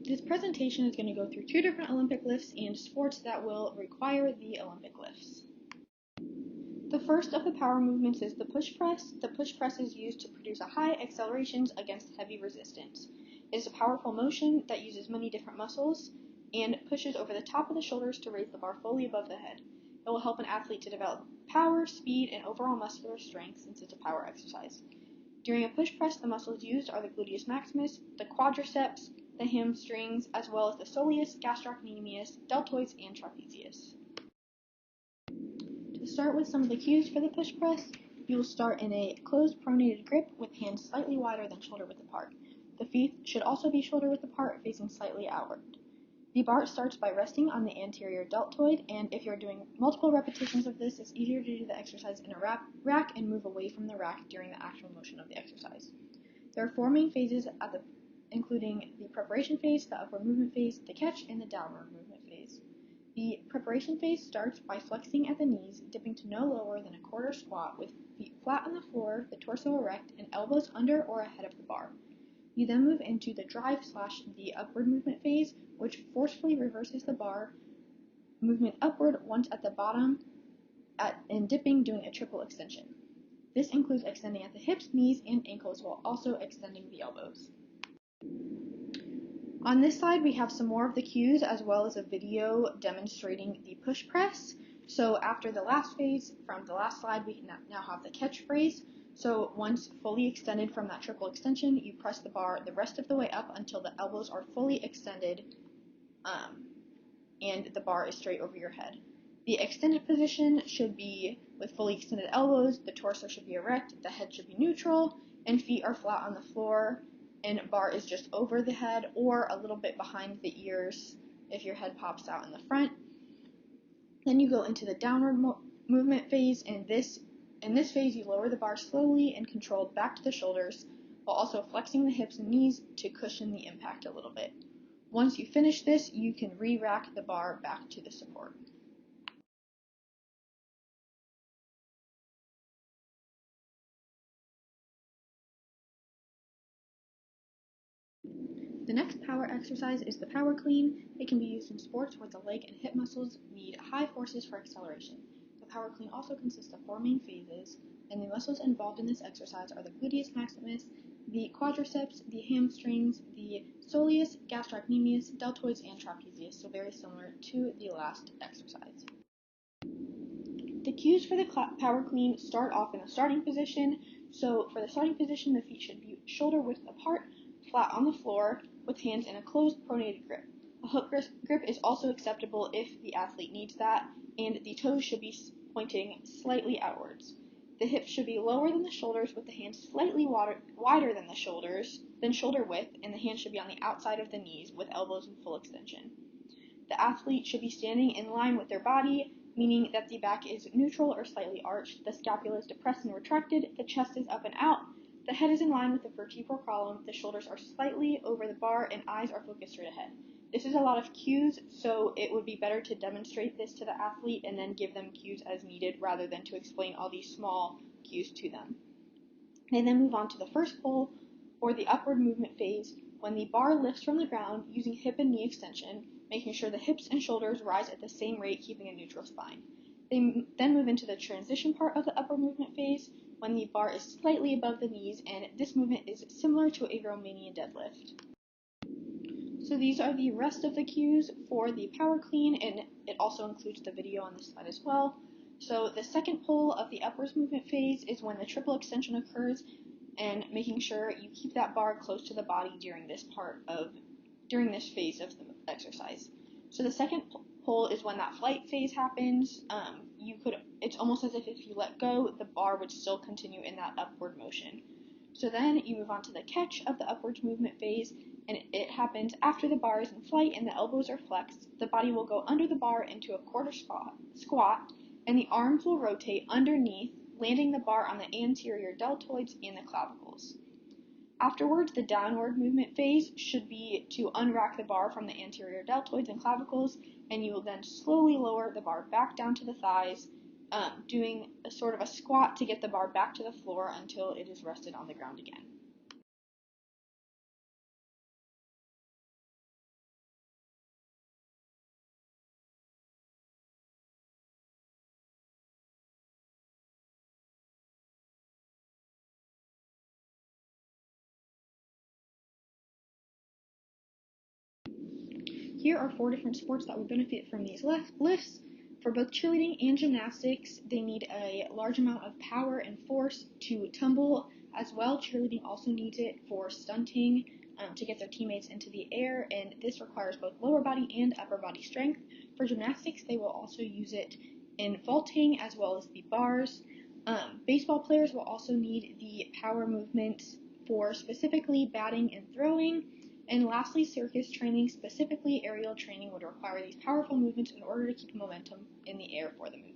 This presentation is going to go through two different Olympic lifts and sports that will require the Olympic lifts. The first of the power movements is the push press. The push press is used to produce a high accelerations against heavy resistance. It is a powerful motion that uses many different muscles and pushes over the top of the shoulders to raise the bar fully above the head. It will help an athlete to develop power, speed, and overall muscular strength since it's a power exercise. During a push press, the muscles used are the gluteus maximus, the quadriceps, the hamstrings, as well as the soleus, gastrocnemius, deltoids, and trapezius. To start with some of the cues for the push press, you will start in a closed pronated grip with hands slightly wider than shoulder width apart. The feet should also be shoulder width apart, facing slightly outward. The bar starts by resting on the anterior deltoid, and if you're doing multiple repetitions of this, it's easier to do the exercise in a rack and move away from the rack during the actual motion of the exercise. There are four main phases including the preparation phase, the upward movement phase, the catch, and the downward movement phase. The preparation phase starts by flexing at the knees, dipping to no lower than a quarter squat with feet flat on the floor, the torso erect, and elbows under or ahead of the bar. You then move into the drive/the upward movement phase, which forcefully reverses the bar movement upward once at the bottom and dipping, doing a triple extension. This includes extending at the hips, knees, and ankles while also extending the elbows. On this slide, we have some more of the cues as well as a video demonstrating the push press. So after the last phase, from the last slide, we now have the catch phrase. So once fully extended from that triple extension, you press the bar the rest of the way up until the elbows are fully extended and the bar is straight over your head. The extended position should be with fully extended elbows, the torso should be erect, the head should be neutral, and feet are flat on the floor, and bar is just over the head or a little bit behind the ears if your head pops out in the front. Then you go into the downward movement phase, and in this phase you lower the bar slowly and controlled back to the shoulders while also flexing the hips and knees to cushion the impact a little bit. Once you finish this, you can re-rack the bar back to the support. The next power exercise is the power clean. It can be used in sports where the leg and hip muscles need high forces for acceleration. The power clean also consists of four main phases, and the muscles involved in this exercise are the gluteus maximus, the quadriceps, the hamstrings, the soleus, gastrocnemius, deltoids, and trapezius, so very similar to the last exercise. The cues for the power clean start off in the starting position. So for the starting position, the feet should be shoulder width apart, flat on the floor, with hands in a closed pronated grip. A hook grip is also acceptable if the athlete needs that, and the toes should be pointing slightly outwards. The hips should be lower than the shoulders with the hands slightly wider than the shoulders, than shoulder width, and the hands should be on the outside of the knees with elbows in full extension. The athlete should be standing in line with their body, meaning that the back is neutral or slightly arched, the scapula is depressed and retracted, the chest is up and out, the head is in line with the vertebral column, the shoulders are slightly over the bar, and eyes are focused straight ahead. This is a lot of cues, so it would be better to demonstrate this to the athlete and then give them cues as needed rather than to explain all these small cues to them. And then move on to the first pole, or the upward movement phase, when the bar lifts from the ground using hip and knee extension, making sure the hips and shoulders rise at the same rate, keeping a neutral spine. They then move into the transition part of the upward movement phase, when the bar is slightly above the knees, and this movement is similar to a Romanian deadlift. So these are the rest of the cues for the power clean, and it also includes the video on this slide as well. So the second pole of the upwards movement phase is when the triple extension occurs, and making sure you keep that bar close to the body during this phase of the exercise. So the second pole is when that flight phase happens. It's almost as if you let go, the bar would still continue in that upward motion. So then you move on to the catch of the upwards movement phase, and it happens after the bar is in flight and the elbows are flexed. The body will go under the bar into a quarter squat, and the arms will rotate underneath, landing the bar on the anterior deltoids and the clavicles. Afterwards, the downward movement phase should be to unrack the bar from the anterior deltoids and clavicles, and you will then slowly lower the bar back down to the thighs, doing a sort of a squat to get the bar back to the floor until it is rested on the ground again. Here are 4 different sports that would benefit from these lifts. For both cheerleading and gymnastics, they need a large amount of power and force to tumble as well. Cheerleading also needs it for stunting to get their teammates into the air, and this requires both lower body and upper body strength. For gymnastics, they will also use it in vaulting as well as the bars. Baseball players will also need the power movement for specifically batting and throwing. And lastly, circus training, specifically aerial training, would require these powerful movements in order to keep momentum in the air for the movement.